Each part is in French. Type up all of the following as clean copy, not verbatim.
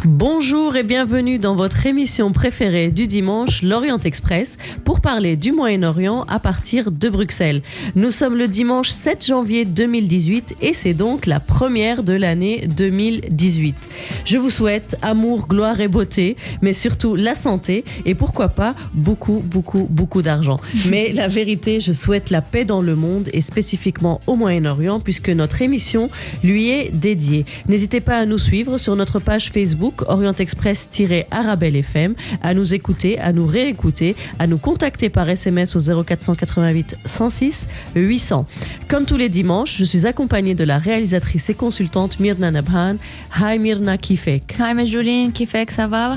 Bonjour et bienvenue dans votre émission préférée du dimanche, l'Orient Express, pour parler du Moyen-Orient à partir de Bruxelles. Nous sommes le dimanche 7 janvier 2018 et c'est donc la première de l'année 2018. Je vous souhaite amour, gloire et beauté, mais surtout la santé et pourquoi pas beaucoup d'argent. Mais la vérité, je souhaite la paix dans le monde et spécifiquement au Moyen-Orient puisque notre émission lui est dédiée. N'hésitez pas à nous suivre sur notre page Facebook Orient Express-Arabelle FM, à nous écouter, à nous réécouter, à nous contacter par SMS au 0488 106 800. Comme tous les dimanches, je suis accompagnée de la réalisatrice et consultante Myrna Nabhan. Hi Myrna, kifek. Hi Majouline, kifek, ça va?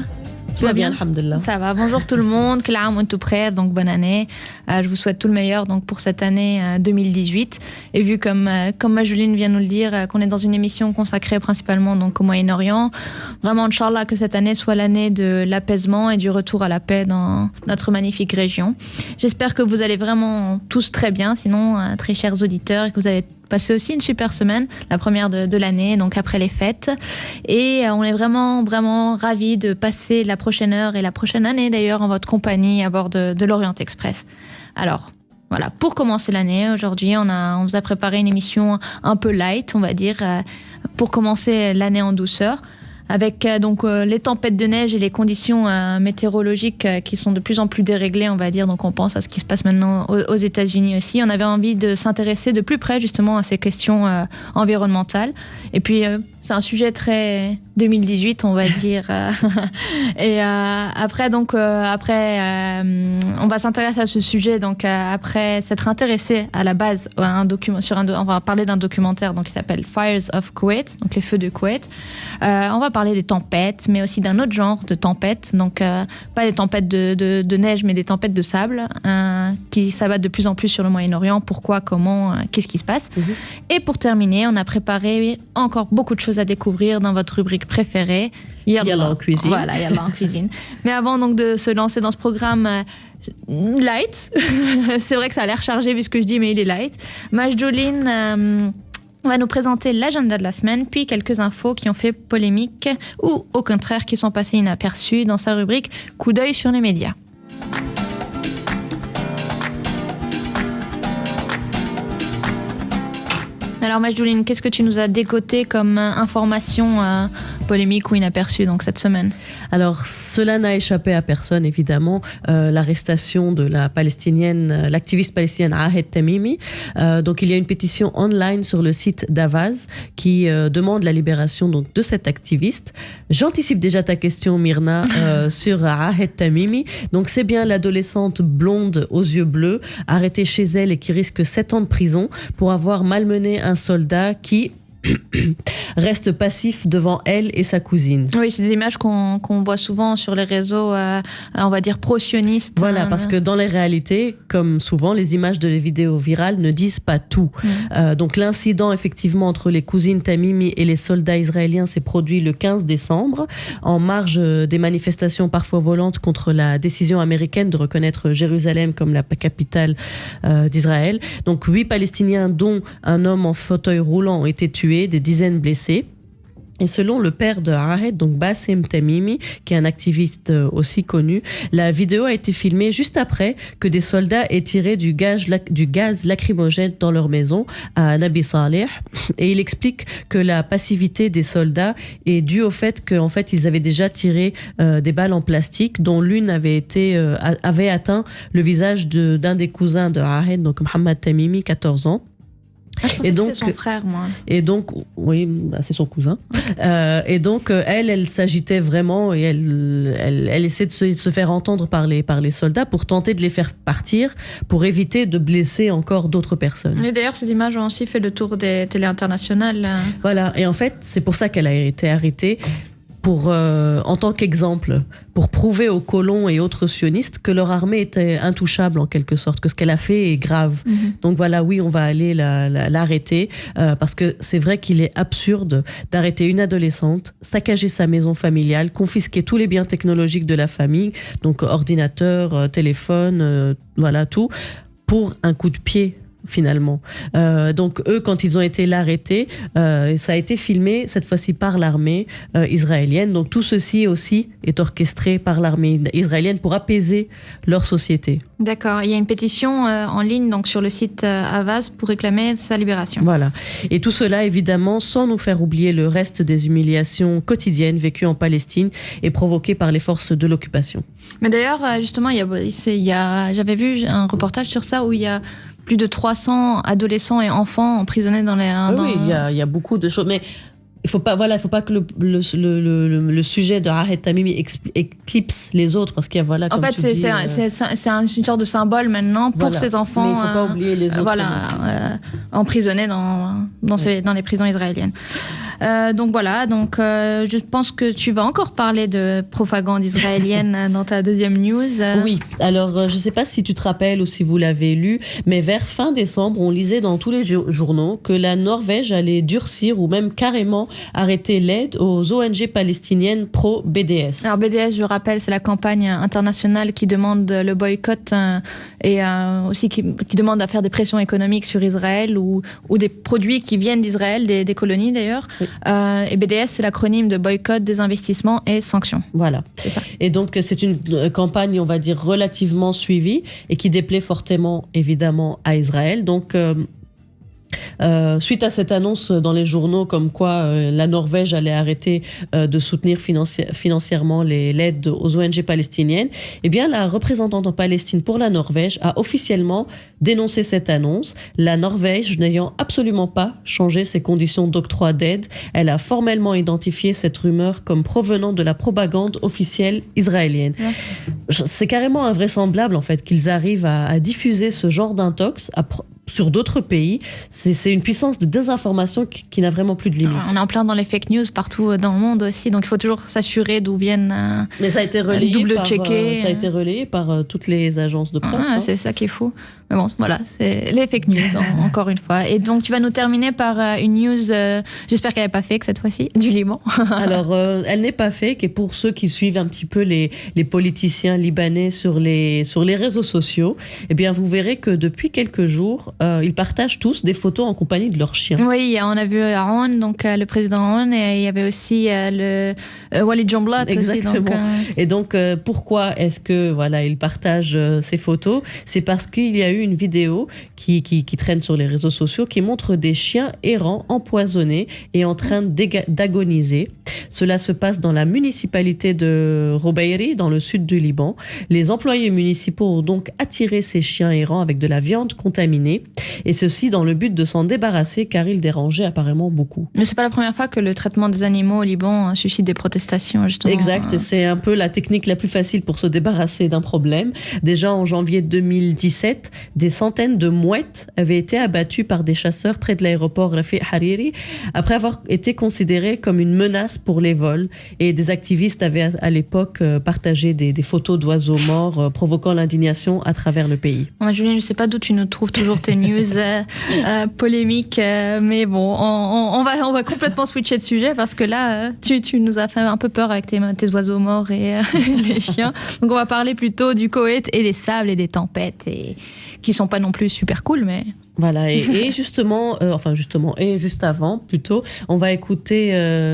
Tu vas bien, alhamdulillah. Ça va. Bonjour tout le monde. Kil aam wa antum bkhair, donc bonne année. Je vous souhaite tout le meilleur donc pour cette année 2018. Et vu comme Majouline vient nous le dire, qu'on est dans une émission consacrée principalement donc au Moyen-Orient, vraiment Inch'Allah que cette année soit l'année de l'apaisement et du retour à la paix dans notre magnifique région. J'espère que vous allez vraiment tous très bien, sinon très chers auditeurs, et que vous avez passé aussi une super semaine, la première de l'année, donc après les fêtes. Et on est vraiment ravis de passer la prochaine heure et la prochaine année d'ailleurs en votre compagnie à bord de l'Orient Express. Alors, voilà, pour commencer l'année, aujourd'hui, on vous a préparé une émission un peu light, on va dire, pour commencer l'année en douceur. Avec donc les tempêtes de neige et les conditions météorologiques qui sont de plus en plus déréglées, on va dire. Donc on pense à ce qui se passe maintenant aux États-Unis aussi. On avait envie de s'intéresser de plus près justement à ces questions environnementales. Et puis c'est un sujet très 2018, on va dire. Et après on va s'intéresser à ce sujet. Donc après s'être intéressé à la base à un document on va parler d'un documentaire donc qui s'appelle Fires of Kuwait, donc les feux de Koweït. On va parler des tempêtes, mais aussi d'un autre genre de tempêtes, donc pas des tempêtes de neige, mais des tempêtes de sable qui s'abattent de plus en plus sur le Moyen-Orient. Pourquoi, comment, qu'est-ce qui se passe? Et pour terminer, on a préparé encore beaucoup de choses à découvrir dans votre rubrique préférée, Yallah en cuisine. Voilà, Yallah en cuisine. Mais avant donc de se lancer dans ce programme light, c'est vrai que ça a l'air chargé vu ce que je dis, mais il est light. Majouline on va nous présenter l'agenda de la semaine, puis quelques infos qui ont fait polémique ou au contraire qui sont passées inaperçues dans sa rubrique Coup d'œil sur les médias. Alors Majouline, qu'est-ce que tu nous as décoté comme information polémique ou inaperçue donc cette semaine? Alors cela n'a échappé à personne évidemment, l'arrestation de l'activiste palestinienne Ahed Tamimi. Donc il y a une pétition online sur le site d'Avaz qui demande la libération donc de cet activiste. J'anticipe déjà ta question Myrna sur Ahed Tamimi. Donc c'est bien l'adolescente blonde aux yeux bleus arrêtée chez elle et qui risque 7 ans de prison pour avoir malmené un soldat qui reste passif devant elle et sa cousine. Oui, c'est des images qu'on voit souvent sur les réseaux, on va dire pro-sionistes. Voilà, parce que dans les réalités, comme souvent, les images de les vidéos virales ne disent pas tout. Donc l'incident, effectivement, entre les cousines Tamimi et les soldats israéliens s'est produit le 15 décembre, en marge des manifestations parfois violentes contre la décision américaine de reconnaître Jérusalem comme la capitale d'Israël. Donc 8 Palestiniens, dont un homme en fauteuil roulant, ont été tués, des dizaines blessés. Et selon le père de Ahed, donc Bassem Tamimi, qui est un activiste aussi connu, la vidéo a été filmée juste après que des soldats aient tiré du gaz lacrymogène dans leur maison à Nabi Saleh. Et il explique que la passivité des soldats est due au fait qu'en fait ils avaient déjà tiré des balles en plastique, dont l'une avait atteint le visage d'un des cousins de Ahed, donc Mohamed Tamimi, 14 ans. Je pensais que c'est son frère, moi. Et donc, oui, c'est son cousin. Et donc, elle s'agitait vraiment et elle essaie de se faire entendre par les soldats pour tenter de les faire partir, pour éviter de blesser encore d'autres personnes. Et d'ailleurs, ces images ont aussi fait le tour des télés internationales. Voilà. Et en fait, c'est pour ça qu'elle a été arrêtée. En tant qu'exemple, pour prouver aux colons et autres sionistes que leur armée était intouchable en quelque sorte, que ce qu'elle a fait est grave. Donc voilà, oui, on va aller l'arrêter, parce que c'est vrai qu'il est absurde d'arrêter une adolescente, saccager sa maison familiale, confisquer tous les biens technologiques de la famille, donc ordinateur, téléphone, voilà tout, pour un coup de pied. finalement. Donc eux, quand ils ont été là arrêtés, ça a été filmé cette fois-ci par l'armée israélienne. Donc tout ceci aussi est orchestré par l'armée israélienne pour apaiser leur société. D'accord. Il y a une pétition en ligne donc sur le site Havas pour réclamer sa libération. Voilà. Et tout cela, évidemment, sans nous faire oublier le reste des humiliations quotidiennes vécues en Palestine et provoquées par les forces de l'occupation. Mais d'ailleurs, justement, j'avais vu un reportage sur ça où il y a plus de 300 adolescents et enfants emprisonnés dans les... Oui, il y a beaucoup de choses. Mais il faut pas que le sujet de Ahed Tamimi éclipse les autres, parce qu'il y a, voilà, comme en fait, tu dis, c'est une sorte de symbole maintenant pour ces enfants. Mais il ne faut pas oublier les autres. Emprisonnés dans les prisons israéliennes. Donc voilà, je pense que tu vas encore parler de propagande israélienne dans ta deuxième news. Oui, alors je ne sais pas si tu te rappelles ou si vous l'avez lu, mais vers fin décembre, on lisait dans tous les journaux que la Norvège allait durcir ou même carrément arrêter l'aide aux ONG palestiniennes pro-BDS. Alors BDS, je rappelle, c'est la campagne internationale qui demande le boycott et aussi qui demande à faire des pressions économiques sur Israël ou des produits qui viennent d'Israël, des colonies d'ailleurs. Oui. Et BDS, c'est l'acronyme de boycott, désinvestissement et sanctions. Voilà. C'est ça. Et donc, c'est une campagne, on va dire, relativement suivie et qui déplaît fortement, évidemment, à Israël. Donc, suite à cette annonce dans les journaux comme quoi la Norvège allait arrêter de soutenir financièrement l'aide aux ONG palestiniennes, eh bien la représentante en Palestine pour la Norvège a officiellement dénoncé cette annonce. La Norvège n'ayant absolument pas changé ses conditions d'octroi d'aide, elle a formellement identifié cette rumeur comme provenant de la propagande officielle israélienne. Ouais. C'est carrément invraisemblable en fait qu'ils arrivent à diffuser ce genre d'intox sur d'autres pays. C'est une puissance de désinformation qui n'a vraiment plus de limite. On est en plein dans les fake news partout dans le monde aussi, donc il faut toujours s'assurer d'où viennent. Mais ça a été relayé double-checker. Ça a été relayé par toutes les agences de presse. C'est ça qui est fou. Mais bon, voilà, c'est les fake news, encore une fois. Et donc, tu vas nous terminer par une news, j'espère qu'elle n'est pas fake cette fois-ci, du Liban. Alors, elle n'est pas fake, et pour ceux qui suivent un petit peu les politiciens libanais sur les réseaux sociaux, eh bien, vous verrez que depuis quelques jours, ils partagent tous des photos en compagnie de leurs chiens. Oui, on a vu Aaron, donc le président Aaron, et il y avait aussi le Walid Jumblat. Exactement. Aussi, donc, Et donc, pourquoi est-ce que ils partagent ces photos ? C'est parce qu'il y a eu une vidéo qui traîne sur les réseaux sociaux qui montre des chiens errants empoisonnés et en train d'agoniser. Cela se passe dans la municipalité de Robeiri, dans le sud du Liban. Les employés municipaux ont donc attiré ces chiens errants avec de la viande contaminée, et ceci dans le but de s'en débarrasser car ils dérangeaient apparemment beaucoup. Mais c'est pas la première fois que le traitement des animaux au Liban suscite des protestations, justement. Exact, et c'est un peu la technique la plus facile pour se débarrasser d'un problème. Déjà en janvier 2017, des centaines de mouettes avaient été abattues par des chasseurs près de l'aéroport Rafiq Hariri après avoir été considérées comme une menace pour les vols, et des activistes avaient à l'époque partagé des photos d'oiseaux morts provoquant l'indignation à travers le pays. Julie, je ne sais pas d'où tu nous trouves toujours tes news polémiques, mais bon, on va complètement switcher de sujet parce que là, tu nous as fait un peu peur avec tes oiseaux morts et les chiens. Donc on va parler plutôt du Koweït et des sables et des tempêtes, et qui sont pas non plus super cool, mais... Voilà, et justement, et juste avant, plutôt, on va écouter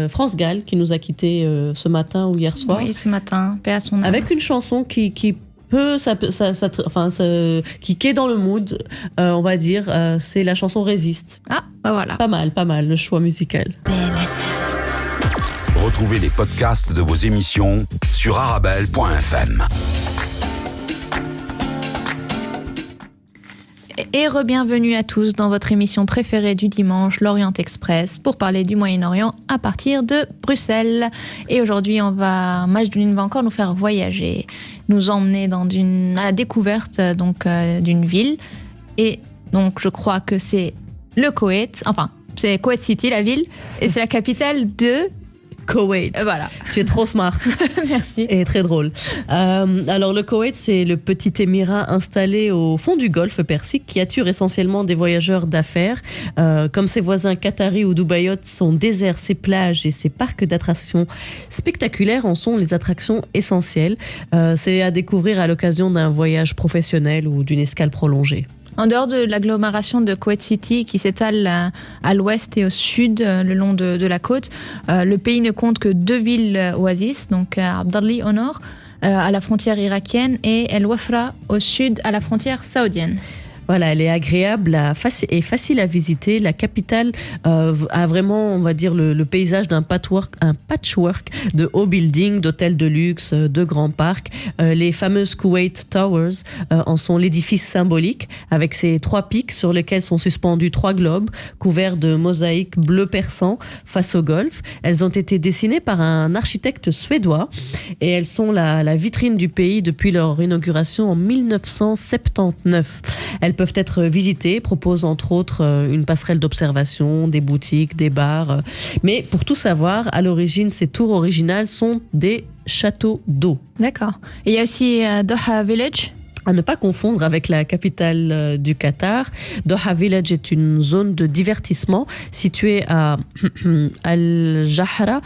France Gall qui nous a quittés ce matin ou hier soir. Oui, ce matin, paix à son âme. Avec une chanson qui est dans le mood, on va dire, c'est la chanson Résiste. Ah, bah voilà. Pas mal, le choix musical. Retrouvez les podcasts de vos émissions sur arabelle.fm. Et re-bienvenue à tous dans votre émission préférée du dimanche, l'Orient Express, pour parler du Moyen-Orient à partir de Bruxelles. Et aujourd'hui, Majdoulin va encore nous faire voyager, nous emmener à la découverte d'une ville. Et donc, je crois que c'est le Koweït, c'est Koweït City, la ville, et c'est la capitale de... Koweït. Voilà. Tu es trop smart. Merci. Et très drôle. Alors, le Koweït, c'est le petit émirat installé au fond du golfe Persique qui attire essentiellement des voyageurs d'affaires. Comme ses voisins qataris ou dubaïotes, son désert, ses plages et ses parcs d'attractions spectaculaires en sont les attractions essentielles. C'est à découvrir à l'occasion d'un voyage professionnel ou d'une escale prolongée. En dehors de l'agglomération de Kuwait City qui s'étale à l'ouest et au sud le long de la côte, le pays ne compte que 2 villes oasis, donc Abdalli au nord, à la frontière irakienne, et El Wafra au sud à la frontière saoudienne. Voilà, elle est agréable et facile à visiter. La capitale a vraiment, on va dire, le paysage d'un patchwork de hauts buildings, d'hôtels de luxe, de grands parcs. Les fameuses Kuwait Towers en sont l'édifice symbolique, avec ses 3 pics sur lesquels sont suspendus 3 globes couverts de mosaïques bleu persan face au golfe. Elles ont été dessinées par un architecte suédois et elles sont la vitrine du pays depuis leur inauguration en 1979. Elles peuvent être visitées, proposent entre autres une passerelle d'observation, des boutiques, des bars. Mais pour tout savoir, à l'origine, ces tours originales sont des châteaux d'eau. D'accord. Et il y a aussi Doha Village. À ne pas confondre avec la capitale du Qatar. Doha Village est une zone de divertissement située à Al-Jahra,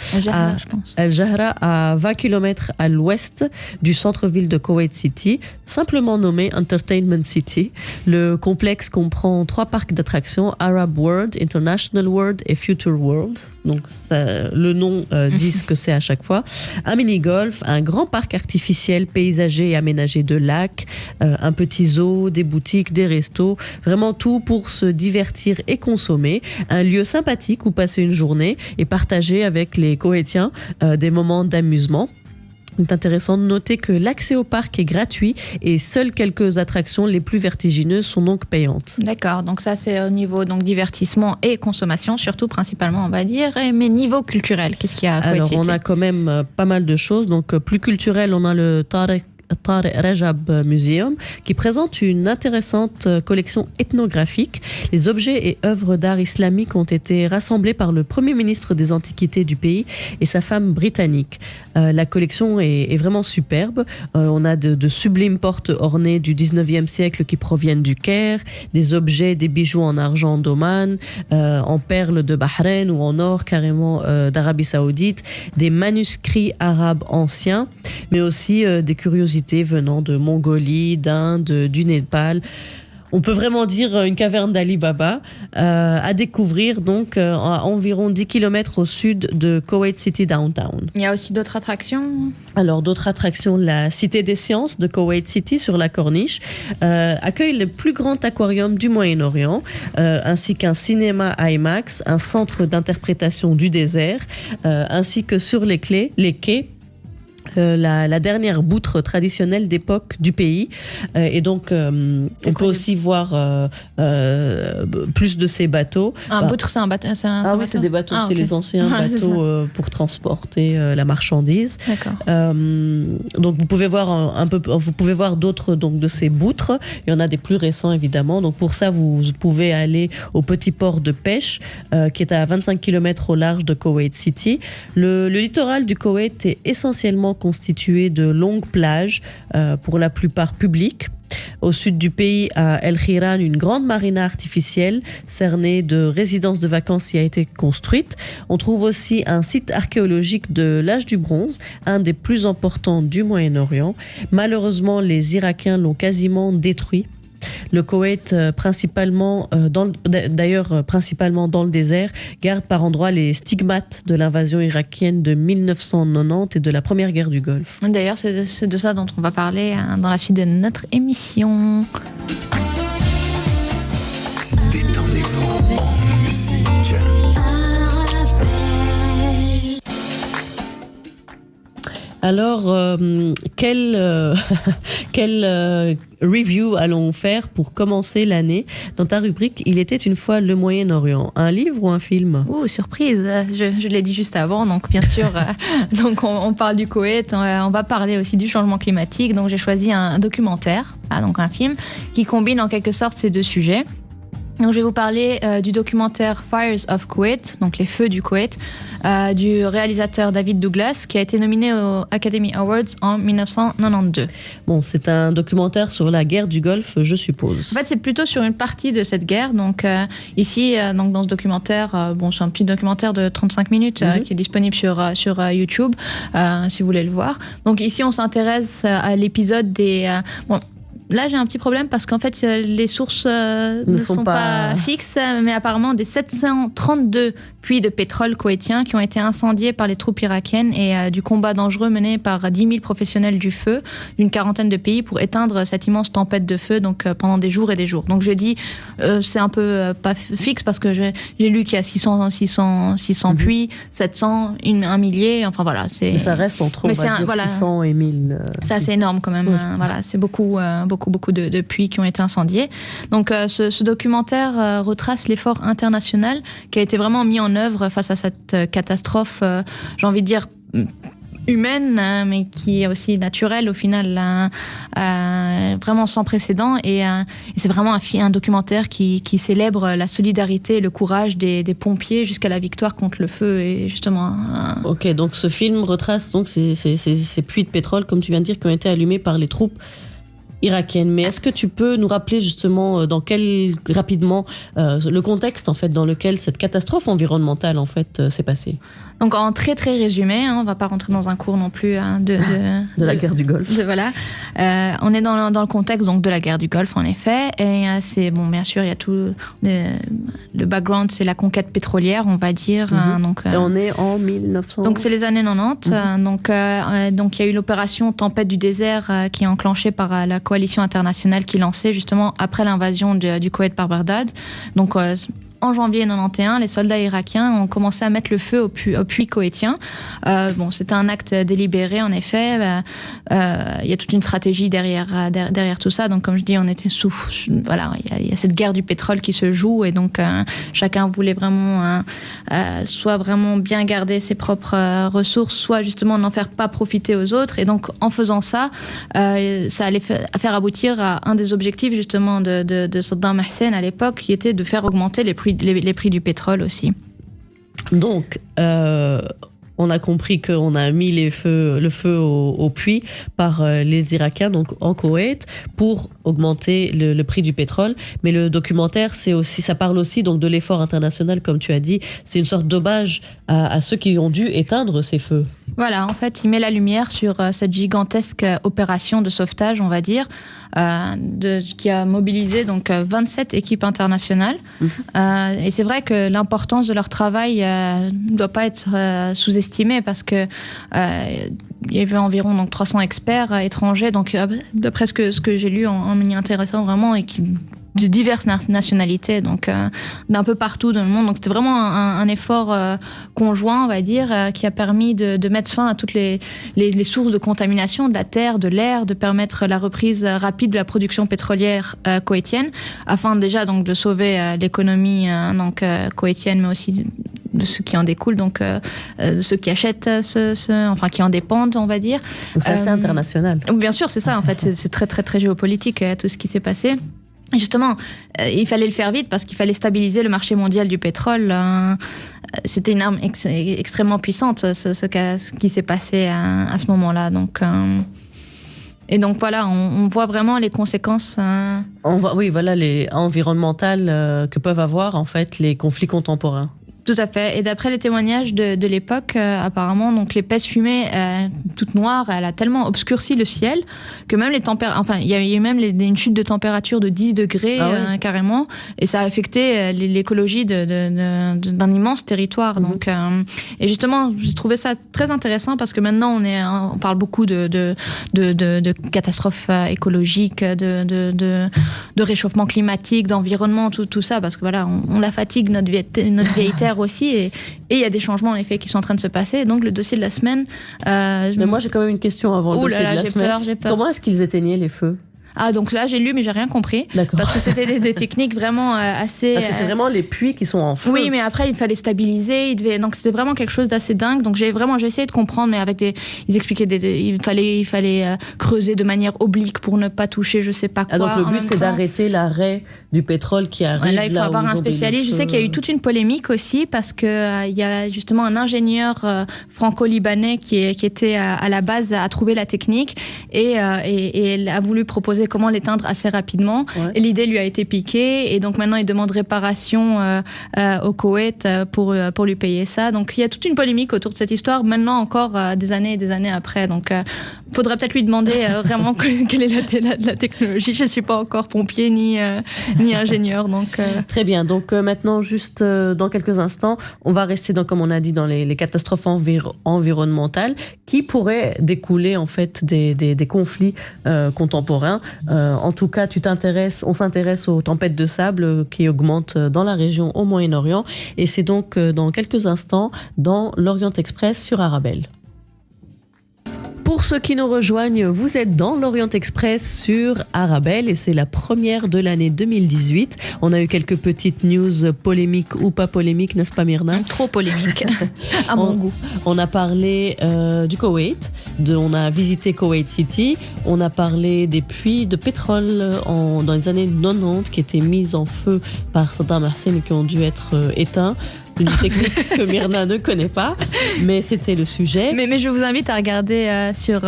à 20 km à l'ouest du centre-ville de Kuwait City, simplement nommé Entertainment City. Le complexe comprend 3 parcs d'attractions, Arab World, International World et Future World. Donc le nom dit ce que c'est à chaque fois. Un mini-golf, un grand parc artificiel paysager et aménagé de lacs, un petit zoo, des boutiques, des restos, vraiment tout pour se divertir et consommer. Un lieu sympathique où passer une journée et partager avec les Koweïtiens des moments d'amusement. Il est intéressant de noter que l'accès au parc est gratuit et seules quelques attractions les plus vertigineuses sont donc payantes. D'accord, donc ça c'est au niveau donc divertissement et consommation, surtout principalement on va dire. Mais niveau culturel, qu'est-ce qu'il y a à Kuwait City ? Alors on a quand même pas mal de choses. Donc plus culturel, on a le Tariq Rajab Museum qui présente une intéressante collection ethnographique. Les objets et œuvres d'art islamique ont été rassemblés par le premier ministre des Antiquités du pays et sa femme britannique. La collection est vraiment superbe. On a de sublimes portes ornées du 19e siècle qui proviennent du Caire, des objets, des bijoux en argent d'Oman, en perles de Bahreïn ou en or carrément d'Arabie Saoudite, des manuscrits arabes anciens, mais aussi des curiosités venant de Mongolie, d'Inde, du Népal. On peut vraiment dire une caverne d'Ali Baba à découvrir donc à environ 10 km au sud de Kuwait City Downtown. Il y a aussi d'autres attractions ? Alors d'autres attractions, la Cité des Sciences de Kuwait City sur la Corniche accueille le plus grand aquarium du Moyen-Orient ainsi qu'un cinéma IMAX, un centre d'interprétation du désert ainsi que sur les quais la dernière boutre traditionnelle d'époque du pays. Et donc, on peut aussi voir plus de ces bateaux. Un boutre, c'est un bateau oui, c'est des bateaux. C'est les anciens bateaux pour transporter la marchandise. D'accord. Donc, vous pouvez voir d'autres donc, de ces boutres. Il y en a des plus récents, évidemment. Donc, pour ça, vous pouvez aller au petit port de pêche qui est à 25 km au large de Kuwait City. Le littoral du Koweït est essentiellement constitué de longues plages, pour la plupart publiques. Au sud du pays, à El Khiran, une grande marina artificielle cernée de résidences de vacances y a été construite. On trouve aussi un site archéologique de l'âge du bronze, un des plus importants du Moyen-Orient. Malheureusement, les Irakiens l'ont quasiment détruit. Le Koweït, principalement dans le désert, garde par endroits les stigmates de l'invasion irakienne de 1990 et de la première guerre du Golfe. D'ailleurs, c'est de ça dont on va parler dans la suite de notre émission. Détendez-vous en musique. Alors, quelle review allons faire pour commencer l'année dans ta rubrique Il était une fois le Moyen-Orient? Un livre ou un film? Surprise, je l'ai dit juste avant, donc bien sûr, donc on parle du Koweït, on va parler aussi du changement climatique, donc j'ai choisi un documentaire, donc un film, qui combine en quelque sorte ces deux sujets. Donc, je vais vous parler du documentaire Fires of Kuwait, donc les feux du Koweït, du réalisateur David Douglas, qui a été nominé aux Academy Awards en 1992. Bon, c'est un documentaire sur la guerre du Golfe, je suppose. En fait, c'est plutôt sur une partie de cette guerre. Donc, ici, donc, dans ce documentaire, c'est un petit documentaire de 35 minutes qui est disponible sur YouTube, si vous voulez le voir. Donc, ici, on s'intéresse à l'épisode des... là, j'ai un petit problème parce qu'en fait, les sources ne sont pas fixes, mais apparemment, des 732 puits de pétrole koweïtiens qui ont été incendiés par les troupes irakiennes et du combat dangereux mené par 10 000 professionnels du feu d'une quarantaine de pays pour éteindre cette immense tempête de feu pendant des jours et des jours. Donc je dis, c'est un peu pas fixe parce que j'ai lu qu'il y a 600 puits, 700, un millier, enfin voilà. Mais ça reste entre 600 et 1000. Ça, c'est énorme quand même. Voilà, c'est beaucoup de puits qui ont été incendiés. Donc ce documentaire retrace l'effort international qui a été vraiment mis en œuvre face à cette catastrophe, j'ai envie de dire humaine, mais qui est aussi naturelle au final, vraiment sans précédent. Et c'est vraiment un documentaire qui célèbre la solidarité et le courage des pompiers jusqu'à la victoire contre le feu. Et justement. Ok, donc ce film retrace donc ces puits de pétrole, comme tu viens de dire, qui ont été allumés par les troupes irakienne. Mais est-ce que tu peux nous rappeler justement rapidement le contexte en fait dans lequel cette catastrophe environnementale en fait s'est passée? Donc en très très résumé, on va pas rentrer dans un cours non plus de la guerre du Golfe. Voilà, on est dans le contexte donc de la guerre du Golfe en effet, et c'est bon bien sûr il y a tout le background, c'est la conquête pétrolière on va dire. Donc et on est en 1900. Donc c'est les années 90. Donc il y a eu l'opération Tempête du désert qui est enclenchée par la coalition internationale qui lançait justement après l'invasion du Koweït par Bagdad. Donc en janvier 91, les soldats irakiens ont commencé à mettre le feu au puits koweïtien. C'était un acte délibéré, en effet. Il y a toute une stratégie derrière tout ça. Donc, comme je dis, on était voilà, il y a cette guerre du pétrole qui se joue, et donc chacun voulait vraiment soit vraiment bien garder ses propres ressources, soit justement n'en faire pas profiter aux autres. Et donc, en faisant ça, ça allait faire aboutir à un des objectifs justement de Saddam Hussein à l'époque, qui était de faire augmenter les prix du pétrole aussi. Donc, on a compris qu'on a mis le feu au puits par les Irakiens, donc en Koweït, pour augmenter le prix du pétrole. Mais le documentaire, ça parle aussi donc de l'effort international, comme tu as dit. C'est une sorte d'hommage à ceux qui ont dû éteindre ces feux. Voilà, en fait, il met la lumière sur cette gigantesque opération de sauvetage, on va dire, qui a mobilisé donc 27 équipes internationales. Et c'est vrai que l'importance de leur travail ne doit pas être sous-estimée, parce que il y avait environ donc 300 experts étrangers, donc d'après ce que j'ai lu en m'y intéressant vraiment, et de diverses nationalités, donc d'un peu partout dans le monde. Donc c'était vraiment un effort conjoint, on va dire, qui a permis de mettre fin à toutes les sources de contamination de la terre, de l'air, de permettre la reprise rapide de la production pétrolière koweïtienne, afin déjà donc de sauver l'économie koweïtienne, mais aussi de ceux qui en découlent, donc de ceux qui achètent qui en dépendent, on va dire. Donc c'est assez international. Bien sûr, c'est ça, en fait, c'est très très très géopolitique tout ce qui s'est passé. Et justement, il fallait le faire vite parce qu'il fallait stabiliser le marché mondial du pétrole. C'était une arme extrêmement puissante, ce qui s'est passé à ce moment-là. Donc, et donc voilà, on voit vraiment les conséquences. Les environnementales que peuvent avoir en fait les conflits contemporains. Tout à fait. Et d'après les témoignages de l'époque, apparemment, donc l'épaisse fumée toute noire, elle a tellement obscurci le ciel que même il y a eu même une chute de température de 10 degrés carrément, et ça a affecté l'écologie d'un immense territoire. Donc, et justement, j'ai trouvé ça très intéressant parce que maintenant on parle beaucoup de catastrophes écologiques, de réchauffement climatique, d'environnement, tout ça, parce que voilà, on la fatigue notre vieille terre aussi, et il y a des changements en effet qui sont en train de se passer. Donc le dossier de la semaine. Mais moi j'ai quand même une question avant le dossier de la semaine. J'ai peur. Comment est-ce qu'ils éteignaient les feux? Donc là j'ai lu mais j'ai rien compris. D'accord. Parce que c'était des techniques vraiment assez. Parce que c'est vraiment les puits qui sont en feu. Oui, mais après il fallait stabiliser, donc c'était vraiment quelque chose d'assez dingue. Donc j'ai essayé de comprendre, mais ils expliquaient il fallait creuser de manière oblique pour ne pas toucher je sais pas quoi. Donc le but c'est d'arrêter l'arrêt du pétrole qui arrive. Là il faut avoir un spécialiste. Je sais qu'il y a eu toute une polémique aussi parce que il y a justement un ingénieur franco-libanais qui était à la base à trouver la technique et elle a voulu proposer comment l'éteindre assez rapidement. Ouais. Et l'idée lui a été piquée, et donc maintenant il demande réparation au Koweït pour lui payer ça. Donc il y a toute une polémique autour de cette histoire, maintenant encore des années et des années après. Donc faudrait peut-être lui demander vraiment quelle est la technologie. Je ne suis pas encore pompier ni ingénieur. Donc, Très bien. Donc maintenant, juste dans quelques instants, on va rester comme on a dit, dans les catastrophes environnementales qui pourraient découler en fait des conflits contemporains. En tout cas, on s'intéresse aux tempêtes de sable qui augmentent dans la région au Moyen-Orient. Et c'est donc dans quelques instants dans l'Orient Express sur Arabelle. Pour ceux qui nous rejoignent, vous êtes dans l'Orient Express sur Arabelle et c'est la première de l'année 2018. On a eu quelques petites news polémiques ou pas polémiques, n'est-ce pas Myrna ? Trop polémique, à mon goût. On a parlé du Koweït, on a visité Koweït City, on a parlé des puits de pétrole dans les années 90 qui étaient mis en feu par Saddam Hussein et qui ont dû être éteints. Une technique que Myrna ne connaît pas, mais c'était le sujet. Mais je vous invite à regarder sur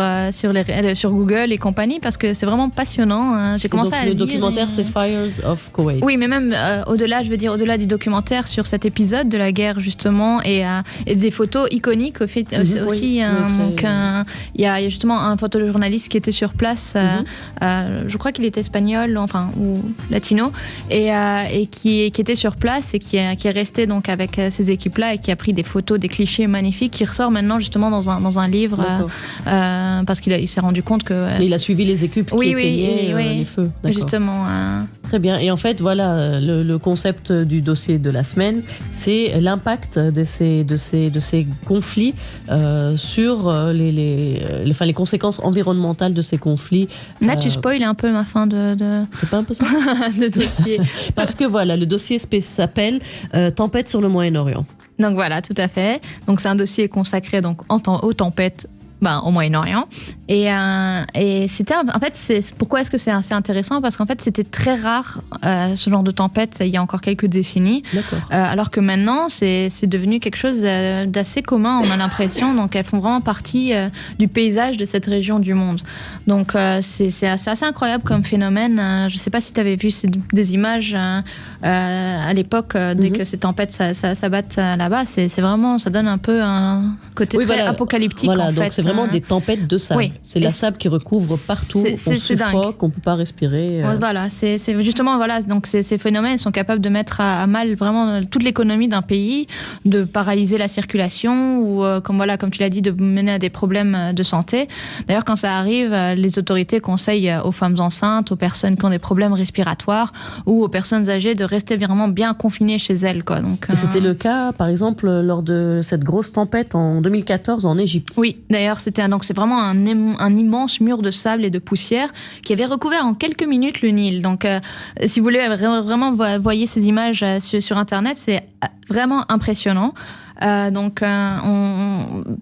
Google et compagnie parce que c'est vraiment passionnant. Hein. J'ai commencé à le lire. Le documentaire, c'est Fires of Kuwait. Oui, mais même au-delà du documentaire sur cet épisode de la guerre justement et des photos iconiques aussi. Oui, Donc il y a justement un photojournaliste qui était sur place. Je crois qu'il était espagnol, ou latino, et qui était sur place et qui est resté donc avec ces équipes-là et qui a pris des photos, des clichés magnifiques qui ressort maintenant justement dans un livre parce qu'il s'est rendu compte que... il a suivi les équipes qui éteignaient les feux. D'accord. Justement. Très bien. Et en fait, voilà, le concept du dossier de la semaine, c'est l'impact de ces conflits sur les conséquences environnementales de ces conflits. Là, tu spoil un peu ma fin de... C'est pas un peu ça de dossier. Parce que voilà, le dossier s'appelle Tempête sur le Moyen-Orient. Donc voilà, tout à fait. Donc c'est un dossier consacré donc aux tempêtes au Moyen-Orient. Et c'était, en fait, pourquoi est-ce que c'est assez intéressant ? Parce qu'en fait, c'était très rare ce genre de tempête il y a encore quelques décennies. D'accord. Alors que maintenant, c'est devenu quelque chose d'assez commun, on a l'impression. Donc elles font vraiment partie du paysage de cette région du monde. Donc c'est assez incroyable comme phénomène. Je ne sais pas si tu avais vu des images à l'époque, dès que ces tempêtes s'abattent là-bas. C'est vraiment, ça donne un peu un côté très apocalyptique en fait. Donc c'est vraiment des tempêtes de sable. Oui. C'est la sable qui recouvre partout. On suffoque, on ne peut pas respirer. Voilà, c'est justement, voilà, donc ces phénomènes sont capables de mettre à mal vraiment toute l'économie d'un pays, de paralyser la circulation ou, comme tu l'as dit, de mener à des problèmes de santé. D'ailleurs, quand ça arrive, les autorités conseillent aux femmes enceintes, aux personnes qui ont des problèmes respiratoires ou aux personnes âgées de rester vraiment bien confinées chez elles. Donc, et c'était le cas, par exemple, lors de cette grosse tempête en 2014 en Égypte. Oui, d'ailleurs, c'est vraiment un immense mur de sable et de poussière qui avait recouvert en quelques minutes le Nil. Donc, si vous voulez vraiment voyez ces images sur Internet, c'est vraiment impressionnant. Donc,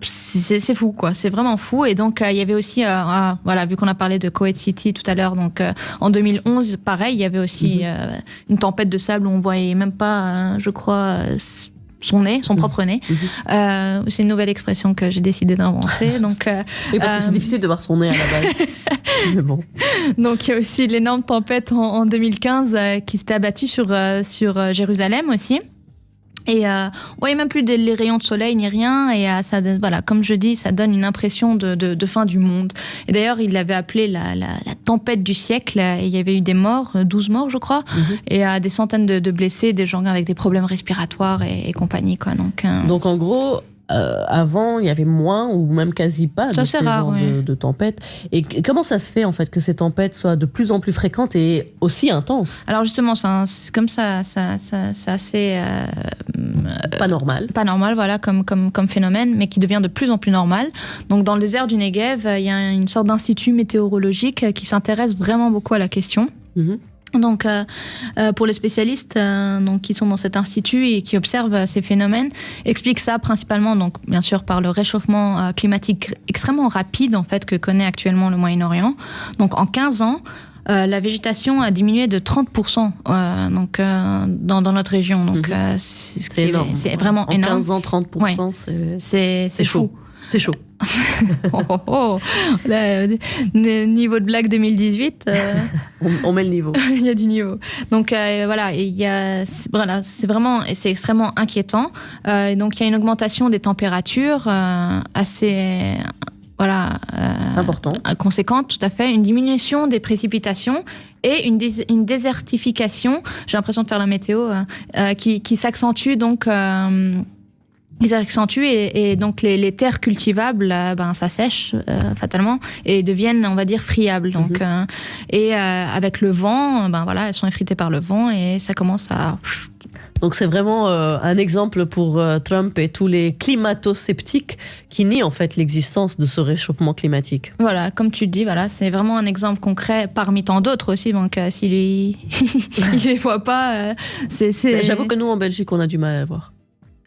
c'est fou, quoi. C'est vraiment fou. Et donc, il y avait aussi, vu qu'on a parlé de Koweït City tout à l'heure, donc en 2011, pareil, il y avait aussi une tempête de sable où on voyait même pas, je crois, son propre nez. C'est une nouvelle expression que j'ai décidé d'inventer. Donc, oui, parce que c'est difficile de voir son nez à la base. Mais bon. Donc, il y a aussi l'énorme tempête en 2015 qui s'était abattue sur Jérusalem aussi. Et on voyait même plus les rayons de soleil ni rien. Et ça, voilà, comme je dis, ça donne une impression de fin du monde. Et d'ailleurs, il l'avait appelé la tempête du siècle. Et il y avait eu des morts, 12 morts, je crois, et des centaines de blessés, des gens avec des problèmes respiratoires et compagnie, quoi. Donc en gros, avant, il y avait moins ou même quasi pas de ces genres de tempêtes. Et comment ça se fait en fait que ces tempêtes soient de plus en plus fréquentes et aussi intenses ? Alors justement, c'est comme ça, c'est assez pas normal. Pas normal, voilà, comme phénomène, mais qui devient de plus en plus normal. Donc dans le désert du Negev, il y a une sorte d'institut météorologique qui s'intéresse vraiment beaucoup à la question. Donc, pour les spécialistes qui sont dans cet institut et qui observent ces phénomènes, expliquent ça principalement, donc bien sûr par le réchauffement climatique extrêmement rapide en fait que connaît actuellement le Moyen-Orient. Donc, en 15 ans, la végétation a diminué de 30% dans notre région. Donc, c'est énorme. C'est vraiment énorme. En 15 ans, 30%, c'est chaud. C'est chaud. Le niveau de blague 2018. On met le niveau. Il y a du niveau. Donc voilà, c'est vraiment, et c'est extrêmement inquiétant. Donc il y a une augmentation des températures assez important, conséquente, tout à fait, une diminution des précipitations et une désertification, j'ai l'impression de faire la météo, qui s'accentue donc. Ils s'accentuent et donc les terres cultivables, ça sèche fatalement et deviennent, on va dire, friables. Donc, avec le vent, elles sont effritées par le vent et ça commence à... Donc c'est vraiment un exemple pour Trump et tous les climato-sceptiques qui nient en fait l'existence de ce réchauffement climatique. Voilà, comme tu le dis, c'est vraiment un exemple concret parmi tant d'autres aussi. Donc s'il il les voit pas, c'est... J'avoue que nous en Belgique on a du mal à le voir.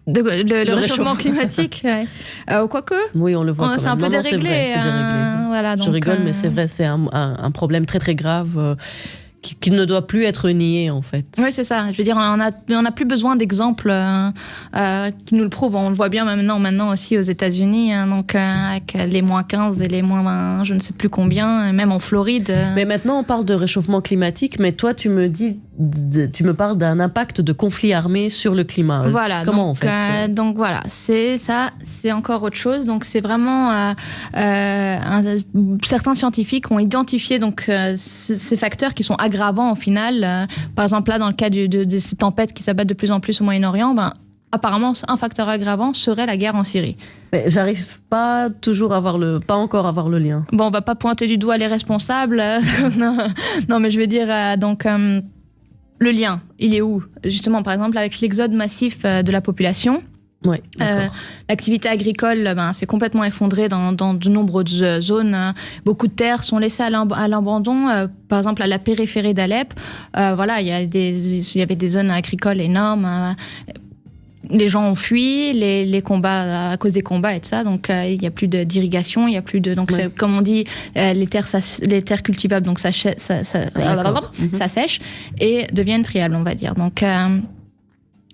Le réchauffement climatique, quoique. Oui, on le voit. C'est un peu déréglé. C'est déréglé. Voilà, donc, je rigole, mais c'est vrai, c'est un problème très très grave. Qui ne doit plus être nié, en fait. Oui, c'est ça. Je veux dire, on n'a plus besoin d'exemples qui nous le prouvent. On le voit bien maintenant aussi aux États-Unis, donc avec les moins 15 et les moins 20, je ne sais plus combien, même en Floride. Mais maintenant, on parle de réchauffement climatique, mais toi, tu me parles d'un impact de conflit armé sur le climat. Voilà. Comment donc, on fait donc voilà, c'est encore autre chose. Donc c'est vraiment certains scientifiques ont identifié donc ces facteurs qui sont aggravants au final. Par exemple là, dans le cas de ces tempêtes qui s'abattent de plus en plus au Moyen-Orient, apparemment un facteur aggravant serait la guerre en Syrie. Mais j'arrive pas encore à avoir le lien. Bon, on va pas pointer du doigt les responsables. non, mais je veux dire donc. Le lien, il est où ? Justement, par exemple, avec l'exode massif de la population. Oui, l'activité agricole s'est complètement effondrée dans de nombreuses zones. Beaucoup de terres sont laissées à l'abandon. Par exemple, à la périphérie d'Alep, il y avait des zones agricoles énormes. Les gens ont fui, les combats, à cause des combats et tout ça, donc il n'y a plus d'irrigation, il y a plus de... Donc, c'est, comme on dit, les terres cultivables, donc ça sèche et deviennent friables, on va dire. Donc...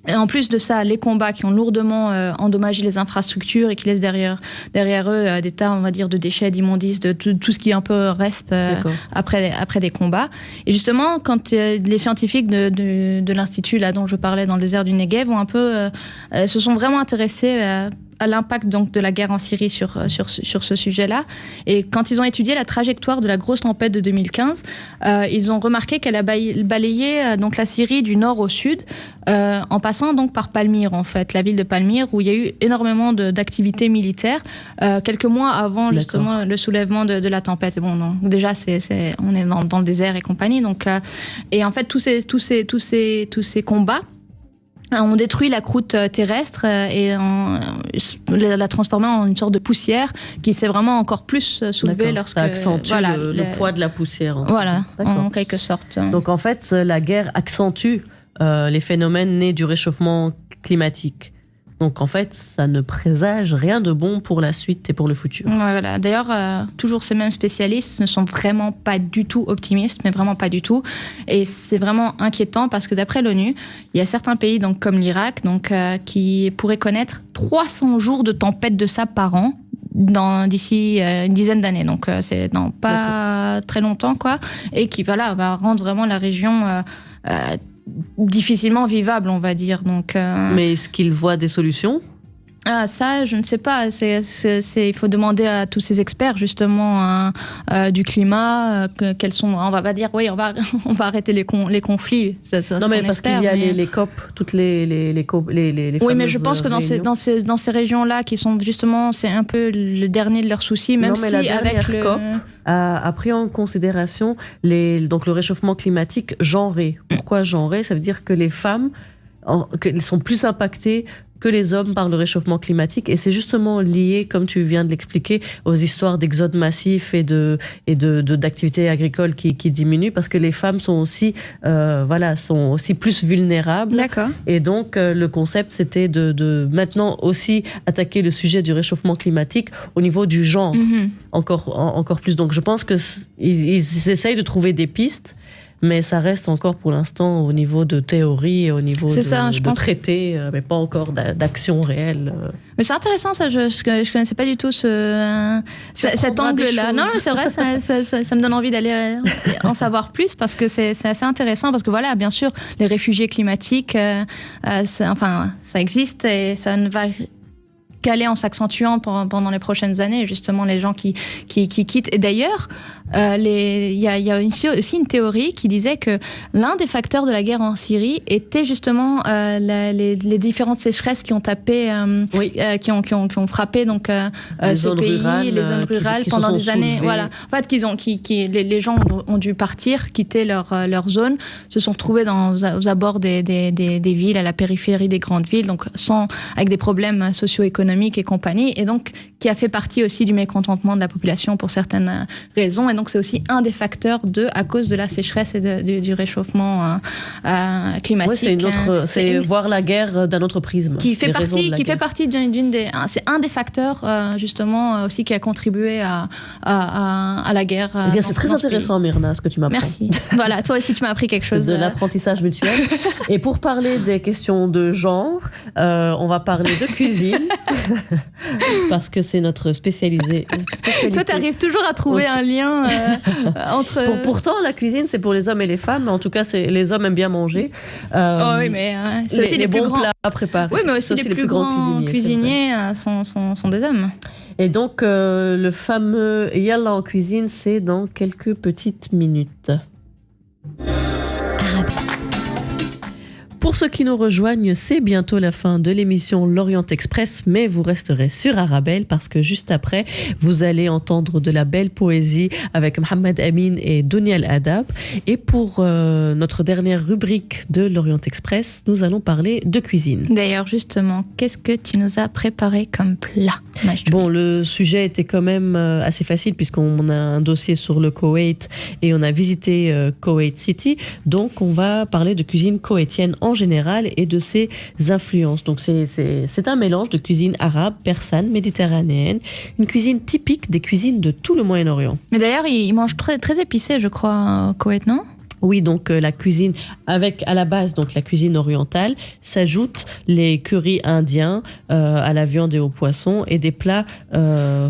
en plus de ça, les combats qui ont lourdement endommagé les infrastructures et qui laissent derrière eux des tas, on va dire, de déchets, d'immondices, de tout ce qui un peu reste après des combats. Et justement, quand les scientifiques de l'institut là dont je parlais dans le désert du Negev ont un peu se sont vraiment intéressés à l'impact donc de la guerre en Syrie sur ce sujet-là. Et quand ils ont étudié la trajectoire de la grosse tempête de 2015, ils ont remarqué qu'elle a balayé donc la Syrie du nord au sud, en passant donc par Palmyre, en fait, la ville de Palmyre, où il y a eu énormément d'activités militaires quelques mois avant justement le soulèvement de la tempête. Et bon, non, déjà on est dans le désert et compagnie. Donc, et en fait tous ces combats ont détruit la croûte terrestre et l'a transformée en une sorte de poussière qui s'est vraiment encore plus soulevée lorsque... Ça accentue le poids de la poussière. En quelque sorte. Donc en fait, la guerre accentue les phénomènes nés du réchauffement climatique. Donc en fait, ça ne présage rien de bon pour la suite et pour le futur. Voilà. D'ailleurs, toujours ces mêmes spécialistes ne sont vraiment pas du tout optimistes, mais vraiment pas du tout. Et c'est vraiment inquiétant parce que d'après l'ONU, il y a certains pays, donc comme l'Irak, donc qui pourraient connaître 300 jours de tempête de sable par an d'ici une dizaine d'années. Donc c'est dans pas très longtemps, quoi. Et qui va rendre vraiment la région difficilement vivable, on va dire. Donc, mais est-ce qu'ils voient des solutions ? Ça, je ne sais pas. Il faut demander à tous ces experts justement du climat quels sont. On va pas dire oui, on va arrêter les conflits. Non, mais parce qu'il y a les COP, toutes les oui, mais je pense que dans ces régions-là qui sont justement, c'est un peu le dernier de leurs soucis, même si avec le COP a pris en considération donc le réchauffement climatique genré. Pourquoi genré ? Ça veut dire que les femmes qu'elles sont plus impactées que les hommes par le réchauffement climatique, et c'est justement lié, comme tu viens de l'expliquer, aux histoires d'exode massif et d'activités agricoles qui diminuent, parce que les femmes sont aussi plus vulnérables. D'accord. Et donc le concept, c'était de maintenant aussi attaquer le sujet du réchauffement climatique au niveau du genre, encore plus. Donc je pense que ils essayent de trouver des pistes. Mais ça reste encore pour l'instant au niveau de théorie et au niveau de traité, mais pas encore d'action réelle. Mais c'est intéressant ça, je connaissais pas du tout cet angle-là. Non, c'est vrai, ça me donne envie d'aller en savoir plus parce que c'est assez intéressant parce que voilà, bien sûr, les réfugiés climatiques, ça existe et ça ne va s'escaler en s'accentuant pendant les prochaines années, justement les gens qui quittent. Et d'ailleurs, il y a aussi une théorie qui disait que l'un des facteurs de la guerre en Syrie était justement les différentes sécheresses qui ont tapé, qui ont frappé donc ce pays, les zones rurales qui pendant des années. Voilà, en fait, les gens ont dû partir, quitter leur zone, se sont retrouvés aux abords des villes, à la périphérie des grandes villes, donc avec des problèmes socio-économiques et compagnie, et donc qui a fait partie aussi du mécontentement de la population pour certaines raisons, et donc c'est aussi un des facteurs à cause de la sécheresse et du réchauffement climatique. Ouais, c'est voir la guerre d'un autre prisme. Qui fait partie c'est un des facteurs justement aussi qui a contribué à la guerre. Eh bien, c'est très intéressant, Myrna, ce que tu m'apprends. Merci. Voilà, toi aussi tu m'as appris quelque chose. De l'apprentissage mutuel. Et pour parler des questions de genre, on va parler de cuisine parce que c'est notre spécialité. Toi, tu arrives toujours à trouver un lien entre. Pourtant, la cuisine, c'est pour les hommes et les femmes. Mais en tout cas, les hommes aiment bien manger. Oui, mais c'est aussi les plus bons grands plats à préparer. Oui, mais aussi les plus grands cuisiniers sont des hommes. Et donc, le fameux Yalla en cuisine, c'est dans quelques petites minutes. Pour ceux qui nous rejoignent, c'est bientôt la fin de l'émission L'Orient Express, mais vous resterez sur Arabelle parce que juste après, vous allez entendre de la belle poésie avec Mohamed Amin et Dunia Al-Adab. Et pour notre dernière rubrique de L'Orient Express, nous allons parler de cuisine. D'ailleurs, justement, qu'est-ce que tu nous as préparé comme plat, Majdoumi ? Bon, le sujet était quand même assez facile puisqu'on a un dossier sur le Koweït et on a visité Koweït City. Donc, on va parler de cuisine koweïtienne en général et de ses influences. Donc c'est un mélange de cuisine arabe, persane, méditerranéenne, une cuisine typique des cuisines de tout le Moyen-Orient. Mais d'ailleurs, ils mangent très, très épicé, je crois, au Koweït, non ? Oui, donc la cuisine avec à la base donc la cuisine orientale s'ajoutent les currys indiens à la viande et au poisson et des plats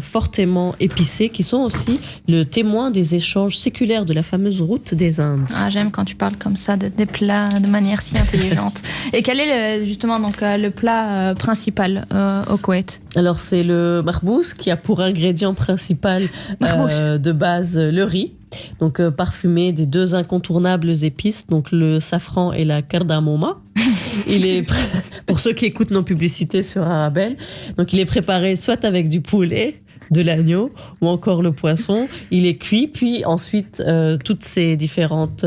fortement épicés qui sont aussi le témoin des échanges séculaires de la fameuse route des Indes. Ah, j'aime quand tu parles comme ça des plats de manière si intelligente. Et quel est justement donc le plat principal au Koweït ? Alors c'est le marbous qui a pour ingrédient principal de base le riz. Donc parfumé des deux incontournables épices, donc le safran et la cardamoma. Il est pour ceux qui écoutent nos publicités sur Arabelle, donc il est préparé soit avec du poulet, de l'agneau ou encore le poisson. Il est cuit, puis ensuite toutes ces différentes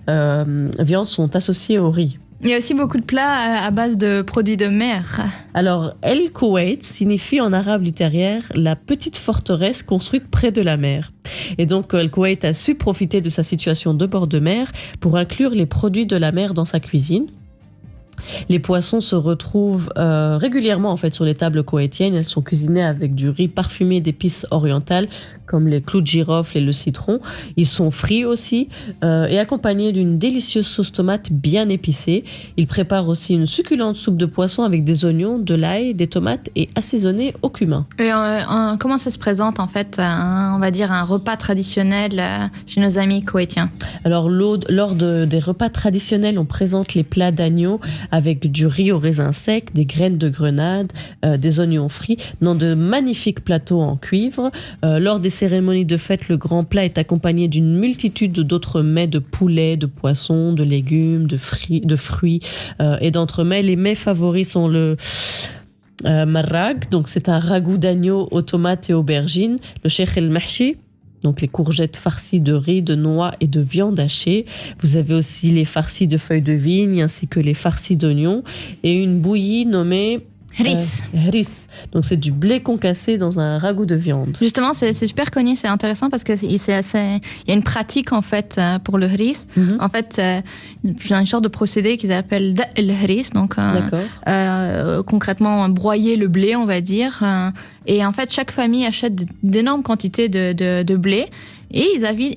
viandes sont associées au riz. Il y a aussi beaucoup de plats à base de produits de mer. Alors, El Koweït signifie en arabe littéraire la petite forteresse construite près de la mer. Et donc, El Koweït a su profiter de sa situation de bord de mer pour inclure les produits de la mer dans sa cuisine. Les poissons se retrouvent régulièrement en fait sur les tables koweïtiennes. Elles sont cuisinées avec du riz parfumé d'épices orientales comme les clous de girofle et le citron. Ils sont frits aussi et accompagnés d'une délicieuse sauce tomate bien épicée. Ils préparent aussi une succulente soupe de poisson avec des oignons, de l'ail, des tomates et assaisonnée au cumin. Et comment ça se présente en fait, on va dire un repas traditionnel chez nos amis koweïtiens ? Alors lors des repas traditionnels, on présente les plats d'agneau avec du riz au raisin sec, des graines de grenade, des oignons frits, dans de magnifiques plateaux en cuivre. Lors des cérémonies de fête, le grand plat est accompagné d'une multitude d'autres mets de poulet, de poisson, de légumes, de fruits et d'entremets. Les mets favoris sont le marrag, donc c'est un ragoût d'agneau aux tomates et aubergines, le sheikh el mahshi, donc les courgettes farcies de riz, de noix et de viande hachée. Vous avez aussi les farcis de feuilles de vigne ainsi que les farcis d'oignons et une bouillie nommée Hris. Donc c'est du blé concassé dans un ragoût de viande. Justement, c'est super connu, c'est intéressant parce que il y a une pratique en fait pour le hris. Mm-hmm. En fait, c'est une sorte de procédé qu'ils appellent le hris. Donc concrètement broyer le blé, on va dire. Et en fait, chaque famille achète d'énormes quantités de blé. Et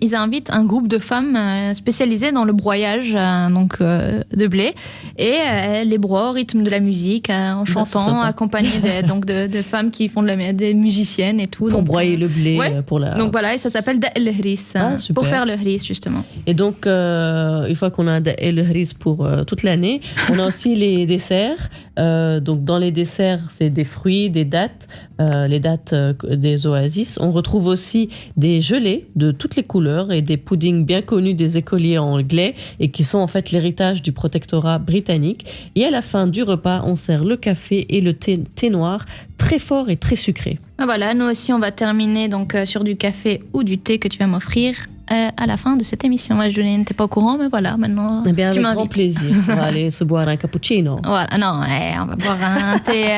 ils invitent un groupe de femmes spécialisées dans le broyage de blé. Et elles les broient au rythme de la musique, en chantant, accompagnées de femmes qui font des musiciennes et tout. Pour broyer le blé. Ouais. Pour la... Donc voilà, et ça s'appelle le hris, pour faire le hris, justement. Et donc, une fois qu'on a le hris pour toute l'année, on a aussi les desserts. Donc dans les desserts, c'est des fruits, des dattes, les dattes des oasis. On retrouve aussi des gelées de toutes les couleurs et des puddings bien connus des écoliers anglais et qui sont en fait l'héritage du protectorat britannique. Et à la fin du repas, on sert le café et le thé noir, très fort et très sucré. Voilà, nous aussi on va terminer donc sur du café ou du thé que tu vas m'offrir à la fin de cette émission. Moi, Julienne, t'es pas au courant, mais voilà, maintenant Eh bien, tu avec m'invites. grand plaisir. On va aller se boire un cappuccino. Voilà, non, on va boire un thé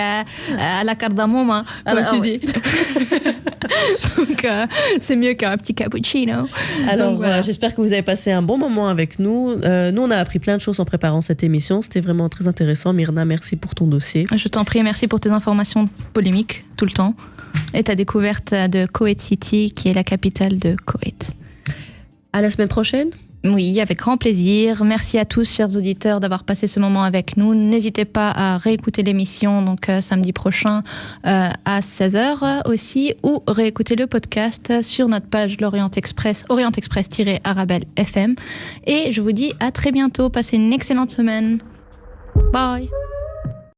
à la cardamome, comme tu dis. Donc, c'est mieux qu'un petit cappuccino. Alors Donc, voilà, j'espère que vous avez passé un bon moment avec nous. Nous, on a appris plein de choses en préparant cette émission. C'était vraiment très intéressant. Myrna, merci pour ton dossier. Je t'en prie, merci pour tes informations polémiques tout le temps et ta découverte de Koweït City, qui est la capitale de Koweït. À la semaine prochaine. Oui, avec grand plaisir. Merci à tous, chers auditeurs, d'avoir passé ce moment avec nous. N'hésitez pas à réécouter l'émission donc samedi prochain à 16h aussi, ou réécouter le podcast sur notre page l'Orient Express, Orient-Express-Arabelle FM. Et je vous dis à très bientôt. Passez une excellente semaine. Bye.